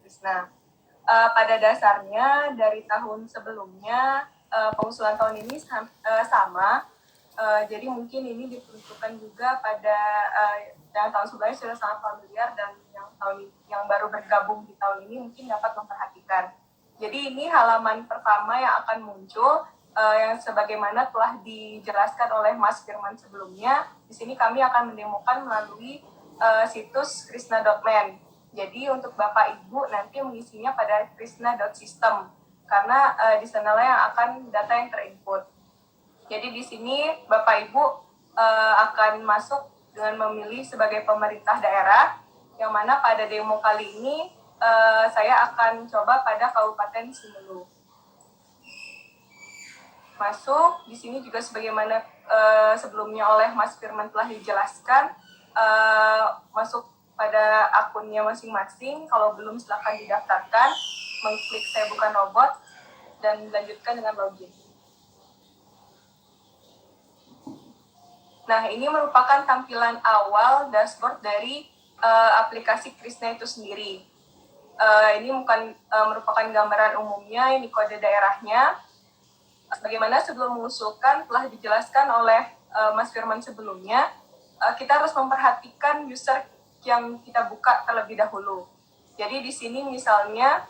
Krishna. Pada dasarnya dari tahun sebelumnya pengusulan tahun ini sama. Jadi mungkin ini diperuntukkan juga pada yang tahun sebelumnya sudah sangat familiar, dan yang baru bergabung di tahun ini mungkin dapat memperhatikan. Jadi ini halaman pertama yang akan muncul, yang sebagaimana telah dijelaskan oleh Mas Firman sebelumnya. Di sini kami akan mendemokan melalui situs krishna.men. Jadi untuk Bapak Ibu nanti mengisinya pada krishna.system, karena di sanalah yang akan data yang terinput. Jadi di sini Bapak Ibu akan masuk dengan memilih sebagai pemerintah daerah, yang mana pada demo kali ini saya akan coba pada Kabupaten Simelu. Masuk di sini juga sebagaimana sebelumnya oleh Mas Firman telah dijelaskan, masuk pada akunnya masing-masing. Kalau belum silakan didaftarkan, mengklik saya bukan robot dan lanjutkan dengan login. Nah, ini merupakan tampilan awal dashboard dari aplikasi Krishna itu sendiri. Ini bukan merupakan gambaran umumnya, ini kode daerahnya. Bagaimana sebelum mengusulkan telah dijelaskan oleh Mas Firman sebelumnya, kita harus memperhatikan user yang kita buka terlebih dahulu. Jadi di sini misalnya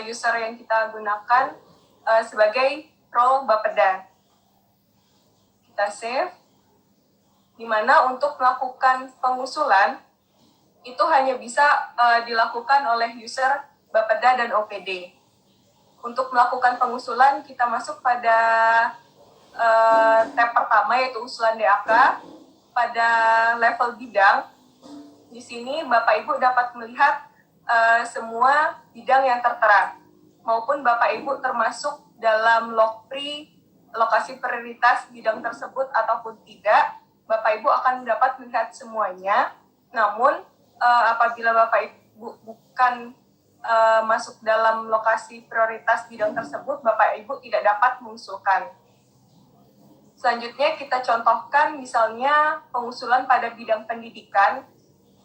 user yang kita gunakan sebagai role Bapeda. Kita save, di mana untuk melakukan pengusulan itu hanya bisa dilakukan oleh user Bapeda dan OPD. Untuk melakukan pengusulan kita masuk pada tab pertama, yaitu usulan DAK. Pada level bidang, di sini Bapak Ibu dapat melihat semua bidang yang tertera, maupun Bapak Ibu termasuk dalam logpri lokasi prioritas bidang tersebut ataupun tidak, Bapak Ibu akan dapat melihat semuanya. Namun apabila Bapak Ibu bukan masuk dalam lokasi prioritas bidang tersebut, Bapak Ibu tidak dapat mengusulkan. Selanjutnya kita contohkan misalnya pengusulan pada bidang pendidikan,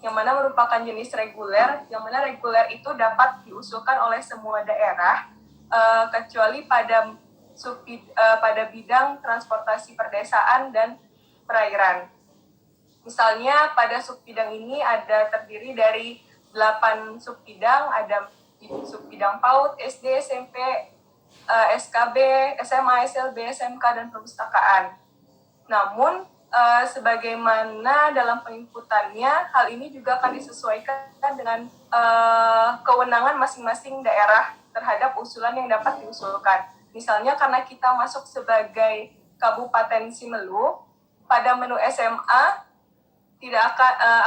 yang mana merupakan jenis reguler, yang mana reguler itu dapat diusulkan oleh semua daerah, kecuali pada bidang transportasi perdesaan dan perairan. Misalnya pada subbidang ini terdiri dari 8 subbidang, ada subbidang PAUD, SD, SMP, SKB, SMA, SLB, SMK, dan perpustakaan. Namun, sebagaimana dalam penginputannya, hal ini juga akan disesuaikan dengan kewenangan masing-masing daerah terhadap usulan yang dapat diusulkan. Misalnya karena kita masuk sebagai Kabupaten Simelu, pada menu SMA tidak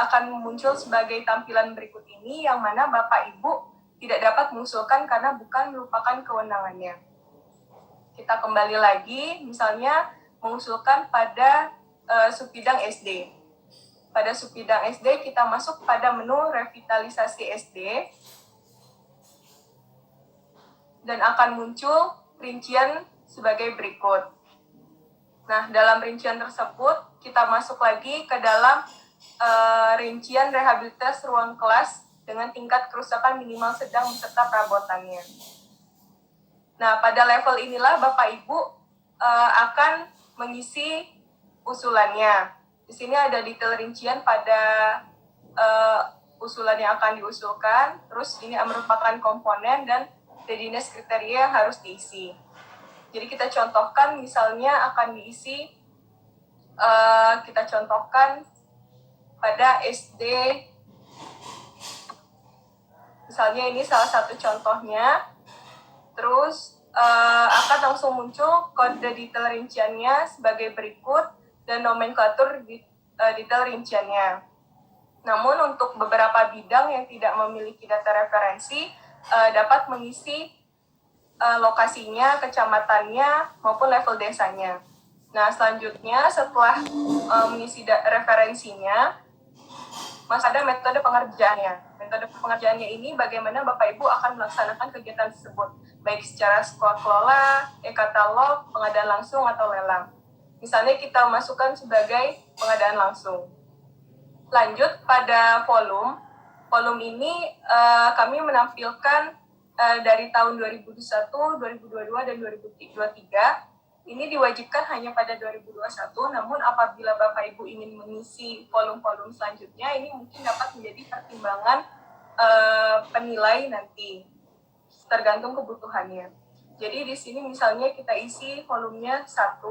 akan muncul sebagai tampilan berikut ini, yang mana Bapak Ibu tidak dapat mengusulkan karena bukan merupakan kewenangannya. Kita kembali lagi, misalnya mengusulkan pada subbidang SD. Pada subbidang SD kita masuk pada menu revitalisasi SD, dan akan muncul rincian sebagai berikut. Nah, dalam rincian tersebut kita masuk lagi ke dalam rincian rehabilitas ruang kelas dengan tingkat kerusakan minimal sedang beserta perabotannya. Nah, pada level inilah Bapak Ibu akan mengisi usulannya. Di sini ada detail rincian pada usulan yang akan diusulkan, terus ini merupakan komponen dan readiness kriteria yang harus diisi. Jadi kita contohkan misalnya akan diisi, kita contohkan pada SD, misalnya ini salah satu contohnya, terus akan langsung muncul kode detail rinciannya sebagai berikut dan nomenklatur detail rinciannya. Namun untuk beberapa bidang yang tidak memiliki data referensi, dapat mengisi lokasinya, kecamatannya, maupun level desanya. Nah, selanjutnya setelah mengisi referensinya, ada metode pengerjaannya. Metode pengerjaannya ini bagaimana Bapak Ibu akan melaksanakan kegiatan tersebut, baik secara skor kelola, e-katalog, pengadaan langsung, atau lelang. Misalnya kita masukkan sebagai pengadaan langsung. Lanjut pada volume. volume ini kami menampilkan dari tahun 2021, 2022, dan 2023. Ini diwajibkan hanya pada 2021, namun apabila Bapak Ibu ingin mengisi volume-volume selanjutnya, ini mungkin dapat menjadi pertimbangan penilai nanti, tergantung kebutuhannya. Jadi di sini misalnya kita isi volumenya 1,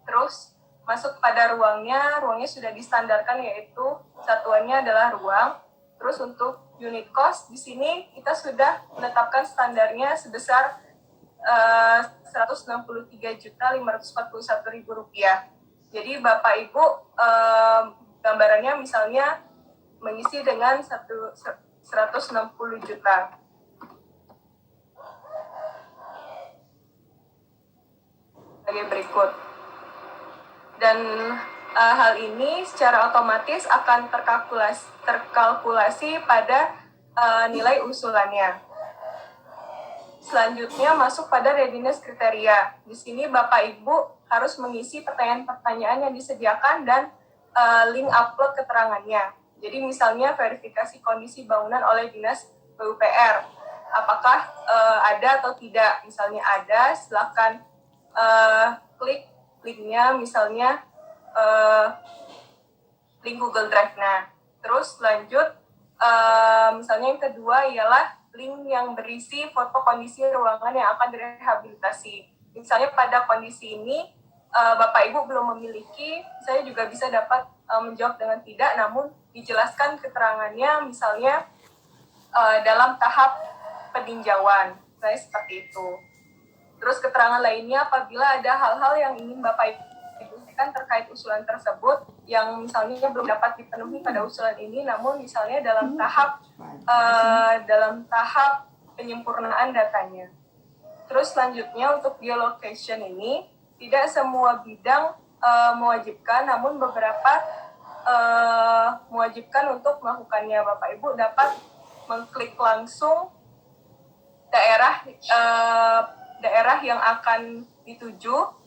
terus masuk pada ruangnya sudah distandarkan, yaitu satuannya adalah ruang. Terus untuk unit cost di sini kita sudah menetapkan standarnya sebesar Rp163.541.000. Jadi Bapak Ibu gambarannya misalnya mengisi dengan 160 juta. Sebagai berikut. Dan hal ini secara otomatis akan terkalkulasi pada nilai usulannya. Selanjutnya masuk pada readiness kriteria. Di sini Bapak Ibu harus mengisi pertanyaan-pertanyaan yang disediakan dan link upload keterangannya. Jadi misalnya verifikasi kondisi bangunan oleh Dinas PUPR. Apakah ada atau tidak? Misalnya ada, silakan klik linknya, misalnya link Google Drive. Nah, terus lanjut, misalnya yang kedua ialah link yang berisi foto kondisi ruangan yang akan direhabilitasi. Misalnya pada kondisi ini, Bapak Ibu belum memiliki, saya juga bisa dapat menjawab dengan tidak, namun dijelaskan keterangannya misalnya dalam tahap peninjauan. Saya seperti itu. Terus keterangan lainnya apabila ada hal-hal yang ingin Bapak Ibu sampaikan terkait usulan tersebut yang misalnya belum dapat dipenuhi pada usulan ini, namun misalnya dalam tahap penyempurnaan datanya. Terus selanjutnya untuk geolocation ini tidak semua bidang mewajibkan, namun beberapa mewajibkan untuk melakukannya. Bapak Ibu dapat mengklik langsung daerah yang akan dituju.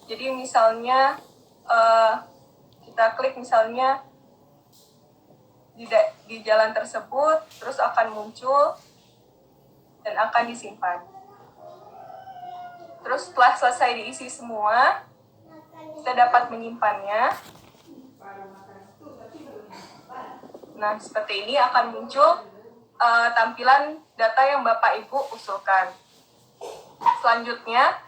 Jadi misalnya kita klik misalnya di jalan tersebut, terus akan muncul dan akan disimpan. Terus setelah selesai diisi semua, kita dapat menyimpannya. Nah, seperti ini akan muncul tampilan data yang Bapak Ibu usulkan. Selanjutnya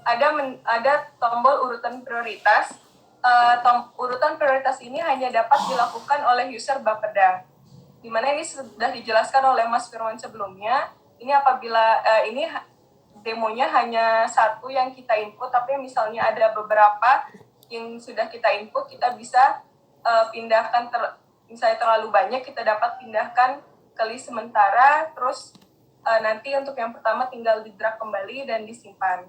ada tombol urutan prioritas. Urutan prioritas ini hanya dapat dilakukan oleh user Bapeda, di mana ini sudah dijelaskan oleh Mas Firman sebelumnya. Ini apabila ini demonya hanya satu yang kita input, tapi misalnya ada beberapa yang sudah kita input, kita bisa pindahkan, misalnya terlalu banyak, kita dapat pindahkan ke list sementara, terus nanti untuk yang pertama tinggal di-drag kembali dan disimpan.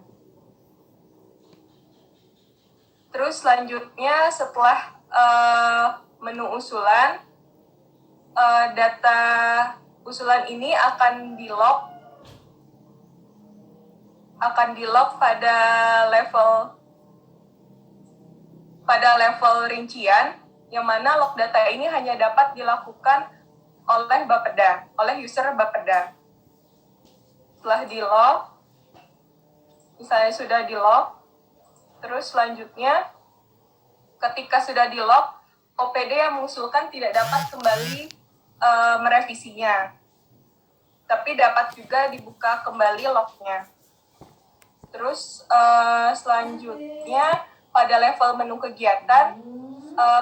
Terus selanjutnya setelah menu usulan, data usulan ini akan di-log pada level rincian, yang mana log data ini hanya dapat dilakukan oleh Bapeda, oleh user Bapeda. Setelah di-log, misalnya sudah di-log, terus selanjutnya ketika sudah di-log, OPD yang mengusulkan tidak dapat kembali merevisinya, tapi dapat juga dibuka kembali lognya. Terus selanjutnya pada level menu kegiatan,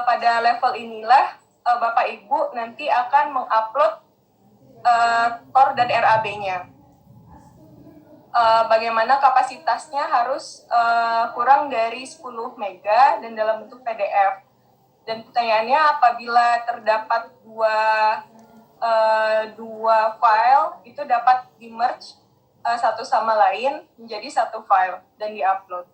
pada level inilah Bapak Ibu nanti akan mengupload core dan RAB-nya. Bagaimana kapasitasnya harus kurang dari 10 mega dan dalam bentuk PDF. Dan pertanyaannya, apabila terdapat dua file, itu dapat di-merge satu sama lain menjadi satu file dan di-upload.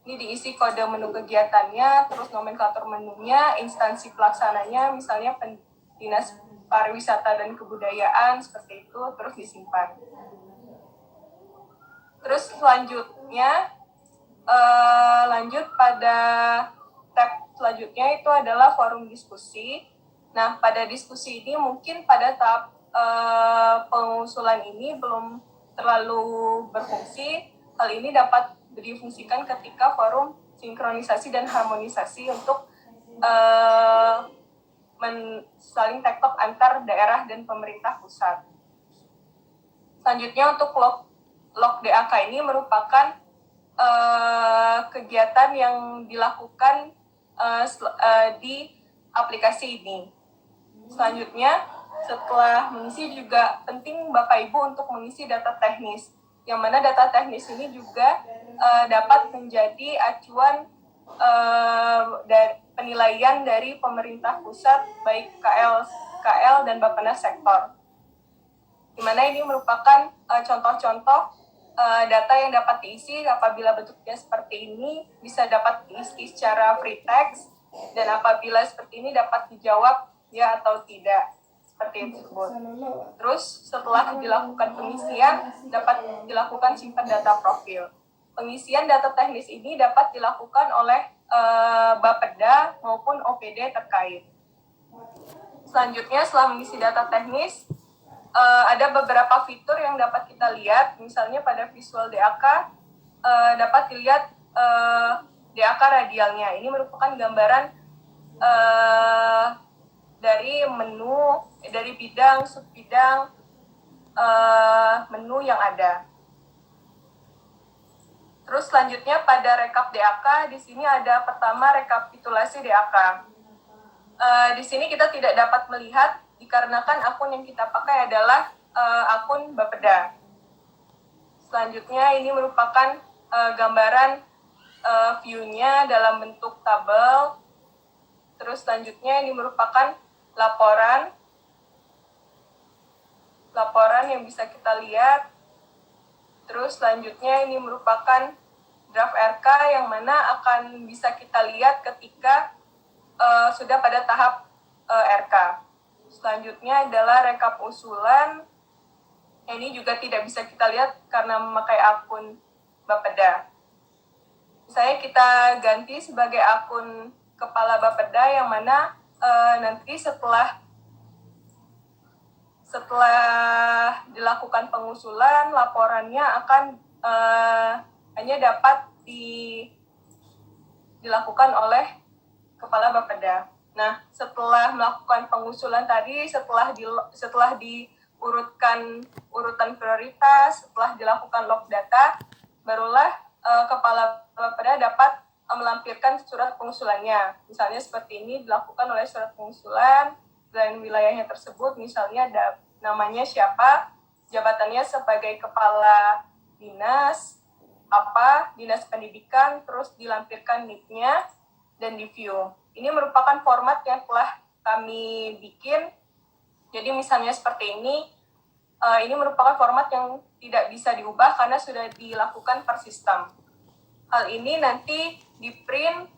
Ini diisi kode menu kegiatannya, terus nomenklatur menunya, instansi pelaksananya, misalnya Dinas Pariwisata dan Kebudayaan, seperti itu, terus disimpan. Terus selanjutnya, lanjut pada tab selanjutnya itu adalah forum diskusi. Nah, pada diskusi ini mungkin pada tahap pengusulan ini belum terlalu berfungsi. Hal ini dapat difungsikan ketika forum sinkronisasi dan harmonisasi untuk saling tektok antar daerah dan pemerintah pusat. Selanjutnya untuk log DAK ini merupakan kegiatan yang dilakukan di aplikasi ini. Selanjutnya, setelah mengisi juga penting Bapak Ibu untuk mengisi data teknis, yang mana data teknis ini juga dapat menjadi acuan dari penilaian dari pemerintah pusat, baik KL dan Bappenas sektor. Di mana ini merupakan contoh-contoh data yang dapat diisi apabila bentuknya seperti ini bisa dapat diisi secara free text, dan apabila seperti ini dapat dijawab ya atau tidak, seperti tersebut. Terus setelah dilakukan pengisian dapat dilakukan simpan data profil. Pengisian data teknis ini dapat dilakukan oleh Bapeda maupun OPD terkait. Selanjutnya setelah mengisi data teknis, ada beberapa fitur yang dapat kita lihat, misalnya pada visual DAK dapat dilihat DAK radialnya. Ini merupakan gambaran dari menu, dari bidang, subbidang menu yang ada. Terus selanjutnya pada rekap DAK, di sini ada pertama rekapitulasi DAK. Di sini kita tidak dapat melihat dikarenakan akun yang kita pakai adalah akun Bapeda. Selanjutnya ini merupakan gambaran view-nya dalam bentuk tabel. Terus selanjutnya ini merupakan laporan yang bisa kita lihat. Terus selanjutnya ini merupakan draft RK yang mana akan bisa kita lihat ketika sudah pada tahap RK. Selanjutnya adalah rekap usulan. Ini juga tidak bisa kita lihat karena memakai akun Bapeda. Saya kita ganti sebagai akun kepala Bapeda yang mana nanti setelah dilakukan pengusulan, laporannya akan hanya dapat dilakukan oleh kepala Bapeda. Nah, setelah melakukan pengusulan tadi, setelah diurutkan urutan prioritas, setelah dilakukan log data, barulah kepala Bapeda dapat melampirkan surat pengusulannya. Misalnya seperti ini dilakukan oleh surat pengusulan dan wilayahnya tersebut, misalnya namanya siapa, jabatannya sebagai kepala dinas, dinas pendidikan, terus dilampirkan NIP-nya dan di-view. Ini merupakan format yang telah kami bikin. Jadi misalnya seperti ini merupakan format yang tidak bisa diubah karena sudah dilakukan per sistem. Hal ini nanti di-print,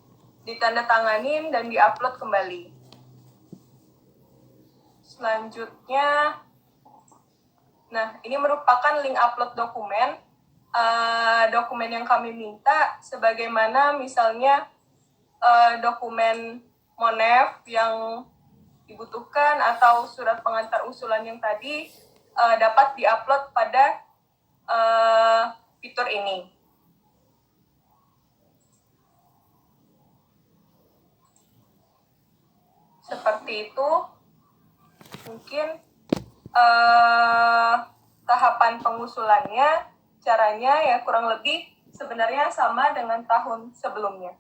ditandatanganin, dan di-upload kembali. Selanjutnya, nah ini merupakan link upload dokumen. Dokumen yang kami minta sebagaimana misalnya dokumen MONEF yang dibutuhkan atau surat pengantar usulan yang tadi dapat diupload pada fitur ini. Seperti itu, mungkin tahapan pengusulannya, caranya ya kurang lebih sebenarnya sama dengan tahun sebelumnya.